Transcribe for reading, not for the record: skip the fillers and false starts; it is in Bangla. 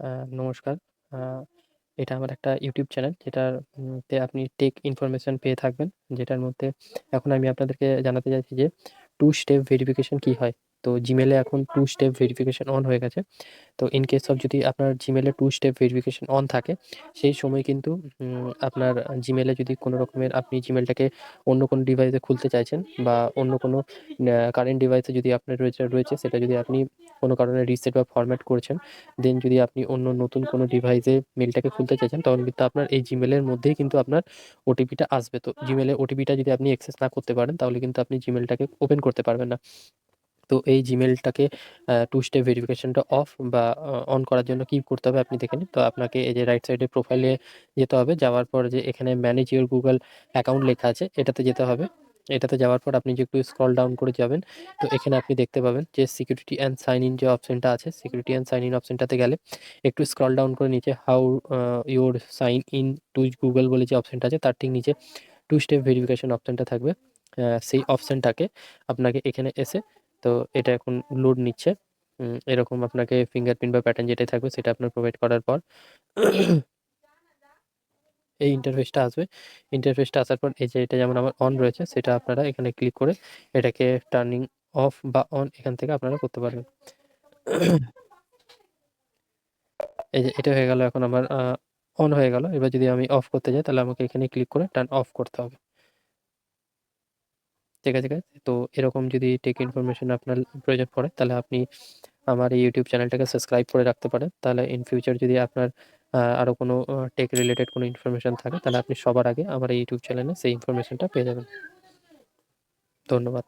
আ নমস্কার। আ এটা আমার একটা YouTube চ্যানেল যেটার তে আপনি টেক ইনফরমেশন পেয়ে থাকবেন। যেটার মধ্যে এখন আমি আপনাদেরকে জানাতে চাইছি যে 2 স্টেপ ভেরিফিকেশন কি হয়? তো Gmail এ এখন 2 স্টেপ ভেরিফিকেশন অন হয়ে গেছে। তো ইন কেস অফ যদি আপনার Gmail A 2 step verification on থাকে, সেই সময় কিন্তু আপনার Gmail এ যদি কোনো রকমের আপনি Gmail টাকে অন্য কোনো ডিভাইসে খুলতে চাইছেন বা অন্য কোনো কারেন্ট ডিভাইসে যদি আপনার রয়েছে সেটা যদি আপনি কোনো কারণে রিসেট বা ফরম্যাট করেছেন, দেন যদি আপনি অন্য নতুন কোনো ডিভাইসে মেইলটাকে খুলতে চাইছেন, তখন কিন্তু আপনার এই Gmail এর মধ্যেই কিন্তু আপনার ওটিপিটা আসবে। তো Gmail এর ওটিপিটা যদি আপনি অ্যাক্সেস না করতে পারেন, তাহলে কিন্তু আপনি Gmail টাকে ওপেন করতে পারবেন না। তো এই Gmail টাকে 2 স্টেপ ভেরিফিকেশনটা অফ বা অন করার জন্য কি করতে হবে আপনি দেখে নিন। তো আপনাকে এই যে রাইট সাইডে প্রোফাইলে যেতে হবে। যাওয়ার পর যে এখানে ম্যানেজ ইউর Google অ্যাকাউন্ট লেখা আছে, এটাতে যেতে হবে। এটাতে যাওয়ার পর আপনি যে একটু স্ক্রল ডাউন করে যাবেন। তো এখানে আপনি দেখতে পাবেন যে সিকিউরিটি অ্যান্ড সাইন ইন যে অপশনটা আছে, সিকিউরিটি অ্যান্ড সাইন ইন অপশনটাতে গেলে একটু স্ক্রল ডাউন করে নিচে how your sign in to Google বলে যে অপশনটা আছে, তার ঠিক নিচে 2 স্টেপ ভেরিফিকেশন অপশনটা থাকবে। সেই অপশনটাকে আপনাকে এখানে এসে, তো এটা এখন লোড নিচ্ছে। এরকম আপনাকে ফিঙ্গারপ্রিন্ট বা প্যাটার্ন যেটাই থাকবে সেটা আপনার প্রোভাইড করার পর এই ইন্টারফেসটা আসবে। ইন্টারফেসটা আসার পর এই যে এটা যেমন আমার অন রয়েছে, সেটা আপনারা এখানে ক্লিক করে এটাকে টার্নিং অফ বা অন এখান থেকে আপনারা করতে পারবেন। এই যে এটা হয়ে গেল, এখন আমার অন হয়ে গেল। এবার যদি আমি অফ করতে যাই, তাহলে আমাকে এখানে ক্লিক করে টার্ন অফ করতে হবে। ঠিক আছে গাইস? তো এরকম যদি টেক ইনফরমেশন আপনার প্রয়োজন পড়ে, তাহলে আপনি আমার এই ইউটিউব চ্যানেলটাকে সাবস্ক্রাইব করে রাখতে পারেন। তাহলে ইন ফিউচার যদি আপনার আরো কোনো টেক রিলেটেড কোনো ইনফরমেশন থাকে, তাহলে আপনি সবার আগে আমার এই ইউটিউব চ্যানেলে সেই ইনফরমেশনটা পেয়ে যাবেন। ধন্যবাদ।